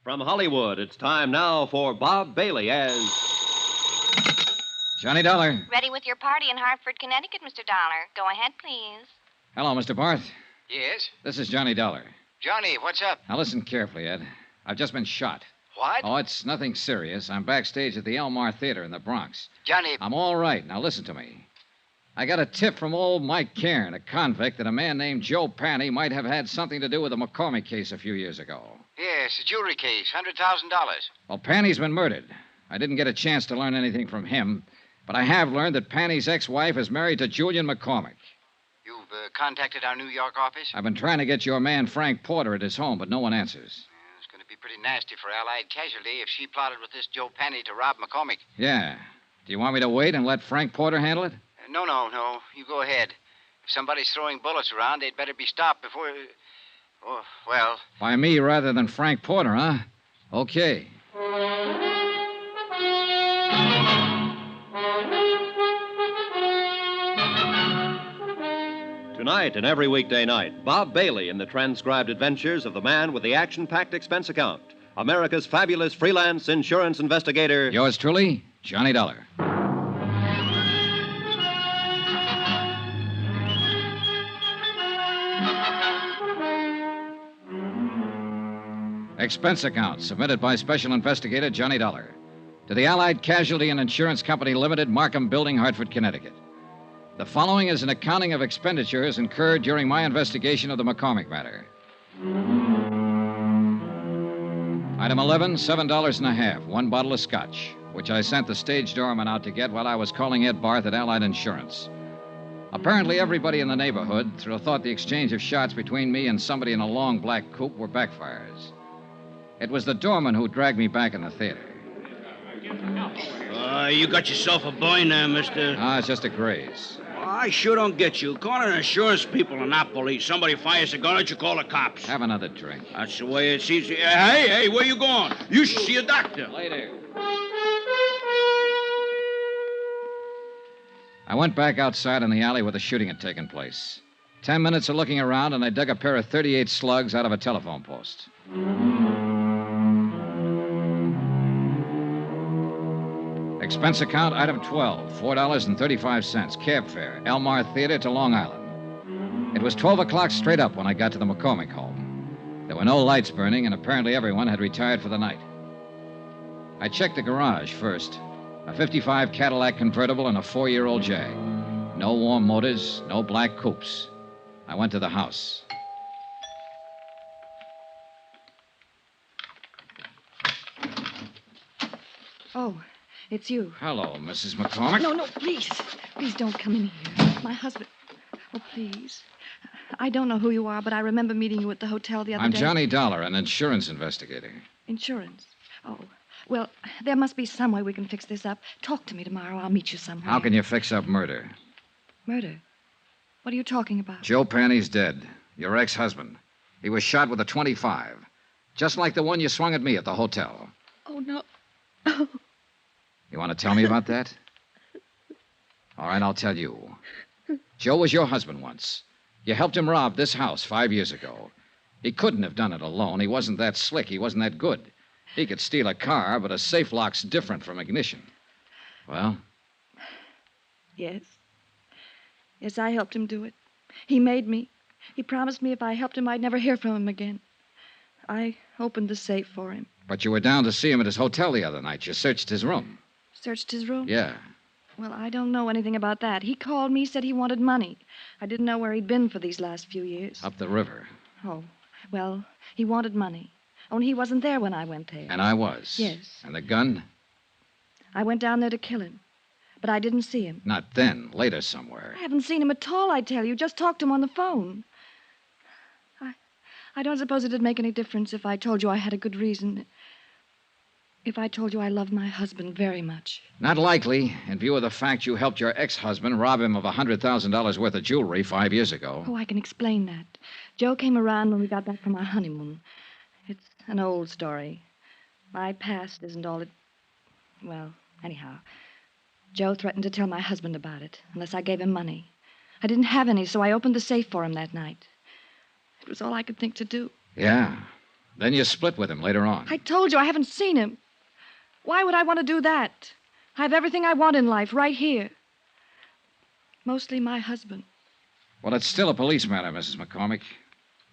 From Hollywood, it's time now for Bob Bailey as Johnny Dollar. Ready with your party in Hartford, Connecticut, Mr. Dollar. Go ahead, please. Hello, Mr. Barth. Yes? This is Johnny Dollar. Johnny, what's up? Now listen carefully, Ed. I've just been shot. What? Oh, it's nothing serious. I'm backstage at the Elmar Theater in the Bronx. Johnny... I'm all right. Now listen to me. I got a tip from old Mike Cairn, a convict, that a man named Joe Panny might have had something to do with the McCormack case a few years ago. Yes, a jewelry case, $100,000. Well, Panny's been murdered. I didn't get a chance to learn anything from him, but I have learned that Panny's ex-wife is married to Julian McCormack. You've contacted our New York office? I've been trying to get your man Frank Porter at his home, but no one answers. It's going to be pretty nasty for Allied Casualty if she plotted with this Joe Panny to rob McCormack. Yeah. Do you want me to wait and let Frank Porter handle it? No. You go ahead. If somebody's throwing bullets around, they'd better be stopped before... Oh, well... By me rather than Frank Porter, huh? Okay. Tonight and every weekday night, Bob Bailey in the transcribed adventures of the man with the action-packed expense account, America's fabulous freelance insurance investigator. Yours truly, Johnny Dollar. Expense account submitted by Special Investigator Johnny Dollar to the Allied Casualty and Insurance Company Limited, Markham Building, Hartford, Connecticut. The following is an accounting of expenditures incurred during my investigation of the McCormack matter. Item 11, $7.50, one bottle of scotch, which I sent the stage doorman out to get while I was calling Ed Barth at Allied Insurance. Apparently, everybody in the neighborhood thought the exchange of shots between me and somebody in a long black coupe were backfires. It was the doorman who dragged me back in the theater. You got yourself a boy now, mister. Ah, it's just a graze. I sure don't get you. Calling insurance people and not police. Somebody fires a gun at you, call the cops. Have another drink. That's the way it seems. Hey, where you going? You should see a doctor. Later. I went back outside in the alley where the shooting had taken place. 10 minutes of looking around, and I dug a pair of .38 slugs out of a telephone post. Expense account, item 12, $4.35, cab fare, Elmar Theater to Long Island. It was 12 o'clock straight up when I got to the McCormack home. There were no lights burning, and apparently everyone had retired for the night. I checked the garage first. A 55 Cadillac convertible and a 4-year-old Jag. No warm motors, no black coupes. I went to the house. Oh, it's you. Hello, Mrs. McCormack. No, please. Please don't come in here. My husband. Oh, please. I don't know who you are, but I remember meeting you at the hotel the other I'm day. Johnny Dollar, an insurance investigator. Insurance? Oh, well, there must be some way we can fix this up. Talk to me tomorrow. I'll meet you somewhere. How can you fix up murder? Murder? What are you talking about? Joe Panny's dead. Your ex-husband. He was shot with a .25. Just like the one you swung at me at the hotel. Oh, no. Oh. You want to tell me about that? All right, I'll tell you. Joe was your husband once. You helped him rob this house 5 years ago. He couldn't have done it alone. He wasn't that slick. He wasn't that good. He could steal a car, but a safe lock's different from ignition. Well? Yes. Yes, I helped him do it. He made me. He promised me if I helped him, I'd never hear from him again. I opened the safe for him. But you were down to see him at his hotel the other night. You searched his room. Searched his room? Yeah. Well, I don't know anything about that. He called me, said he wanted money. I didn't know where he'd been for these last few years. Up the river. Oh, well, he wanted money. Only he wasn't there when I went there. And I was. Yes. And the gun? I went down there to kill him. But I didn't see him. Not then. Later somewhere. I haven't seen him at all, I tell you. Just talked to him on the phone. I don't suppose it'd make any difference if I told you I had a good reason. If I told you I loved my husband very much. Not likely, in view of the fact you helped your ex-husband rob him of $100,000 worth of jewelry 5 years ago. Oh, I can explain that. Joe came around when we got back from our honeymoon. It's an old story. My past isn't all it... Well, anyhow, Joe threatened to tell my husband about it, unless I gave him money. I didn't have any, so I opened the safe for him that night. It was all I could think to do. Yeah. Then you split with him later on. I told you I haven't seen him. Why would I want to do that? I have everything I want in life right here. Mostly my husband. Well, it's still a police matter, Mrs. McCormack.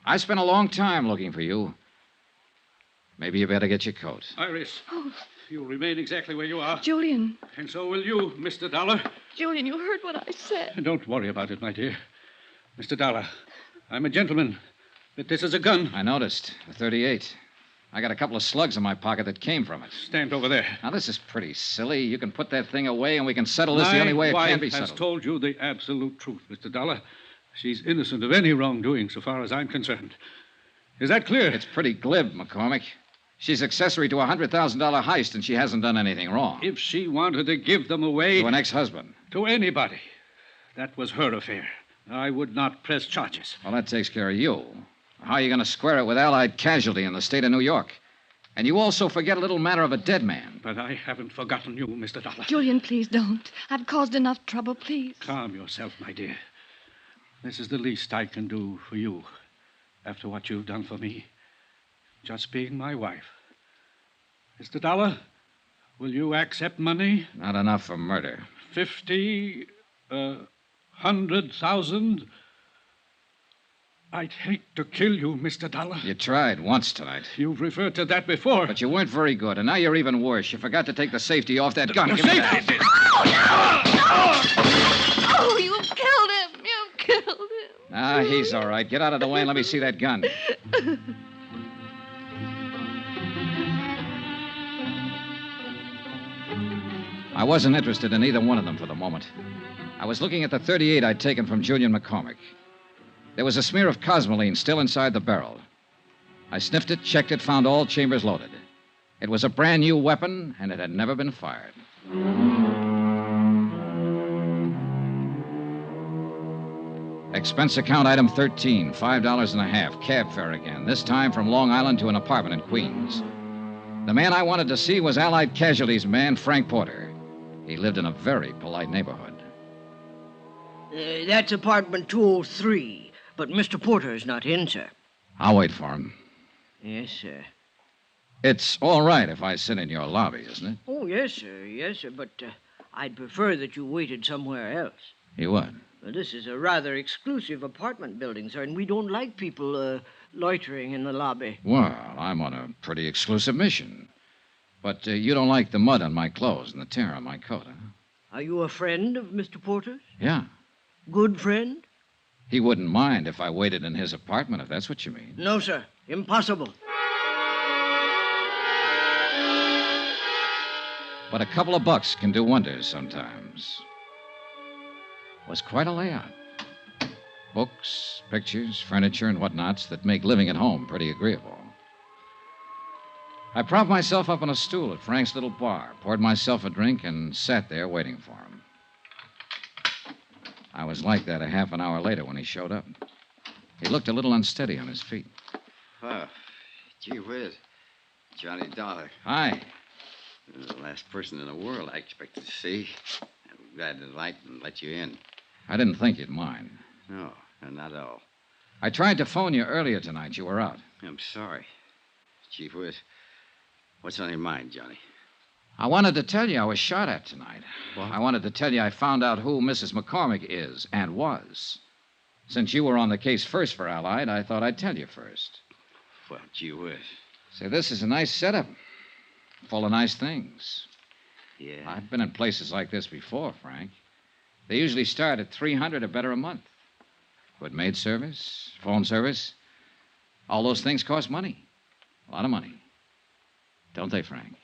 I spent a long time looking for you. Maybe you better get your coat. Iris, you'll remain exactly where you are. Julian. And so will you, Mr. Dollar. Julian, you heard what I said. Don't worry about it, my dear. Mr. Dollar, I'm a gentleman, but this is a gun. I noticed. A .38. I got a couple of slugs in my pocket that came from it. Stand over there. Now, this is pretty silly. You can put that thing away and we can settle this the only way it can be My wife has settled. told you the absolute truth, Mr. Dollar. She's innocent of any wrongdoing so far as I'm concerned. Is that clear? It's pretty glib, McCormack. She's accessory to a $100,000 heist and she hasn't done anything wrong. If she wanted to give them away... To an ex-husband. To anybody. That was her affair. I would not press charges. Well, that takes care of you. How are you going to square it with Allied casualty in the state of New York? And you also forget a little matter of a dead man. But I haven't forgotten you, Mr. Dollar. Julian, please don't. I've caused enough trouble, please. Calm yourself, my dear. This is the least I can do for you after what you've done for me. Just being my wife. Mr. Dollar, will you accept money? Not enough for murder. 50, 100,000. I'd hate to kill you, Mr. Dollar. You tried once tonight. You've referred to that before. But you weren't very good, and now you're even worse. You forgot to take the safety off that gun. The Give me that. safety! Oh, you killed him. You killed him. Ah, he's all right. Get out of the way and let me see that gun. I wasn't interested in either one of them for the moment. I was looking at the .38 I'd taken from Julian McCormack. There was a smear of cosmoline still inside the barrel. I sniffed it, checked it, found all chambers loaded. It was a brand new weapon, and it had never been fired. Expense account item 13, $5.50, cab fare again, this time from Long Island to an apartment in Queens. The man I wanted to see was Allied Casualties man Frank Porter. He lived in a very polite neighborhood. That's apartment 203. But Mr. Porter's not in, sir. I'll wait for him. Yes, sir. It's all right if I sit in your lobby, isn't it? Oh, yes, sir. Yes, sir. But I'd prefer that you waited somewhere else. You would? Well, this is a rather exclusive apartment building, sir, and we don't like people loitering in the lobby. Well, I'm on a pretty exclusive mission. But you don't like the mud on my clothes and the tear on my coat, huh? Are you a friend of Mr. Porter's? Yeah. Good friend? He wouldn't mind if I waited in his apartment, if that's what you mean. No, sir. Impossible. But a couple of bucks can do wonders sometimes. It was quite a layout. Books, pictures, furniture, and whatnots that make living at home pretty agreeable. I propped myself up on a stool at Frank's little bar, poured myself a drink, and sat there waiting for him. I was like that a half an hour later when he showed up. He looked a little unsteady on his feet. Oh, gee whiz. Johnny Dollar. Hi. You're the last person in the world I expected to see. I'm glad to light and let you in. I didn't think you'd mind. No, not at all. I tried to phone you earlier tonight. You were out. I'm sorry. Gee whiz. What's on your mind, Johnny? I wanted to tell you I was shot at tonight. What? I wanted to tell you I found out who Mrs. McCormack is and was. Since you were on the case first for Allied, I thought I'd tell you first. Well, gee whiz. Say, this is a nice setup. Full of nice things. Yeah. I've been in places like this before, Frank. They usually start at $300 or better a month. Good maid service, phone service. All those things cost money. A lot of money. Don't they, Frank?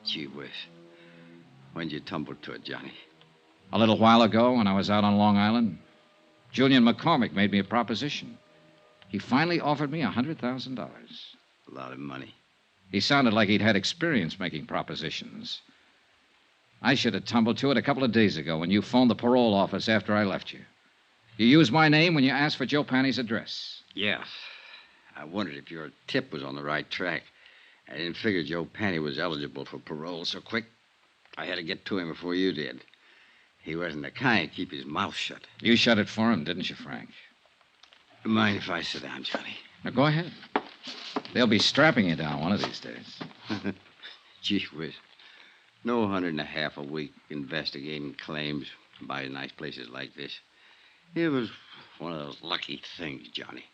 Gee whiz. When'd you tumble to it, Johnny? A little while ago, when I was out on Long Island, Julian McCormack made me a proposition. He finally offered me $100,000. A lot of money. He sounded like he'd had experience making propositions. I should have tumbled to it a couple of days ago when you phoned the parole office after I left you. You used my name when you asked for Joe Panny's address. Yeah. I wondered if your tip was on the right track. I didn't figure Joe Panny was eligible for parole so quick. I had to get to him before you did. He wasn't the kind to keep his mouth shut. You shut it for him, didn't you, Frank? Mind if I sit down, Johnny? Now, go ahead. They'll be strapping you down one of these days. Gee whiz. No 150 a week investigating claims by nice places like this. It was one of those lucky things, Johnny.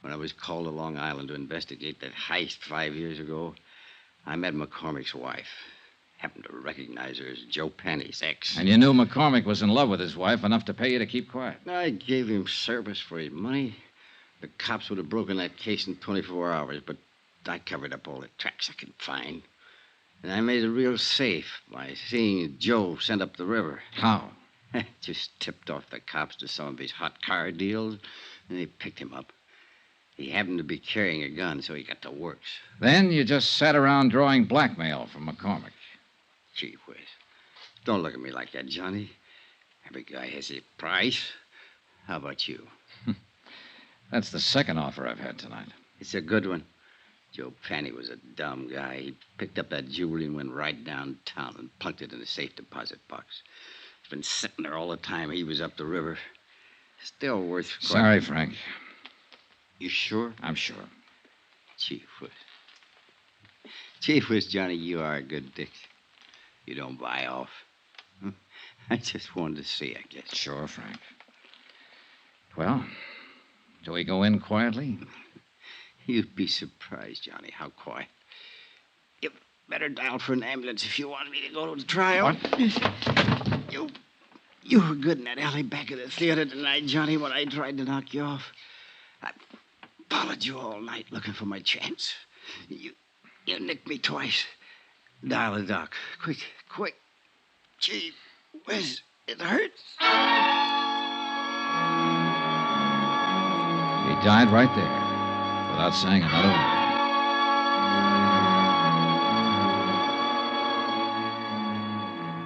When I was called to Long Island to investigate that heist 5 years ago, I met McCormack's wife. Happened to recognize her as Joe Penny's ex. And you knew McCormack was in love with his wife enough to pay you to keep quiet. I gave him service for his money. The cops would have broken that case in 24 hours, but I covered up all the tracks I could find. And I made it real safe by seeing Joe sent up the river. How? Just tipped off the cops to some of his hot car deals, and they picked him up. He happened to be carrying a gun, so he got to works. Then you just sat around drawing blackmail from McCormack. Gee whiz. Don't look at me like that, Johnny. Every guy has his price. How about you? That's the second offer I've had tonight. It's a good one. Joe Penny was a dumb guy. He picked up that jewelry and went right downtown and plunked it in the safe deposit box. It's been sitting there all the time he was up the river. Still worth... Sorry, Frank. You sure? I'm sure. Gee whiz. Gee whiz, Johnny, you are a good dick. You don't buy off. I just wanted to see, I guess. Sure, Frank. Well, do we go in quietly? You'd be surprised, Johnny, how quiet. You better dial for an ambulance if you want me to go to the trial. What? You were good in that alley back of the theater tonight, Johnny, when I tried to knock you off. I followed you all night looking for my chance. You nicked me twice. Dial the doc. Quick. Gee whiz, it hurts. He died right there, without saying another word.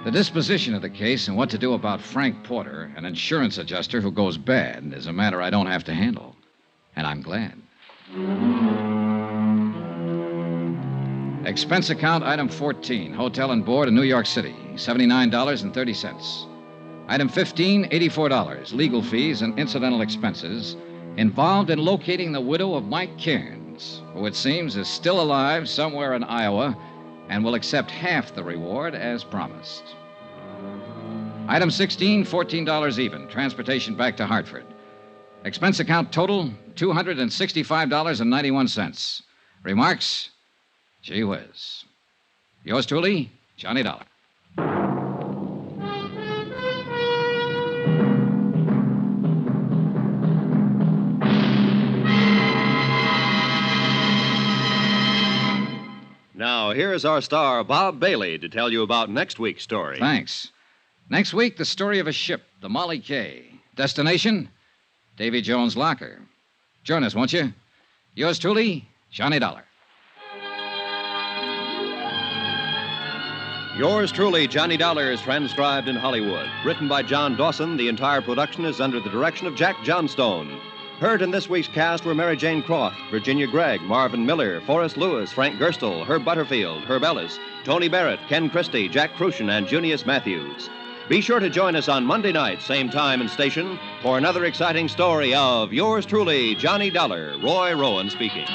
The disposition of the case and what to do about Frank Porter, an insurance adjuster who goes bad, is a matter I don't have to handle. And I'm glad. Expense account, item 14, hotel and board in New York City, $79.30. Item 15, $84, legal fees and incidental expenses involved in locating the widow of Mike Cairns, who it seems is still alive somewhere in Iowa and will accept half the reward as promised. Item 16, $14 even, transportation back to Hartford. Expense account total, $265.91. Remarks? Gee whiz. Yours truly, Johnny Dollar. Now, here's our star, Bob Bailey, to tell you about next week's story. Thanks. Next week, the story of a ship, the Molly K. Destination, Davy Jones' locker. Join us, won't you? Yours truly, Johnny Dollar. Yours truly, Johnny Dollar, is transcribed in Hollywood. Written by John Dawson, the entire production is under the direction of Jack Johnstone. Heard in this week's cast were Mary Jane Croft, Virginia Gregg, Marvin Miller, Forrest Lewis, Frank Gerstle, Herb Butterfield, Herb Ellis, Tony Barrett, Ken Christie, Jack Crucian, and Junius Matthews. Be sure to join us on Monday night, same time and station, for another exciting story of Yours truly, Johnny Dollar. Roy Rowan speaking.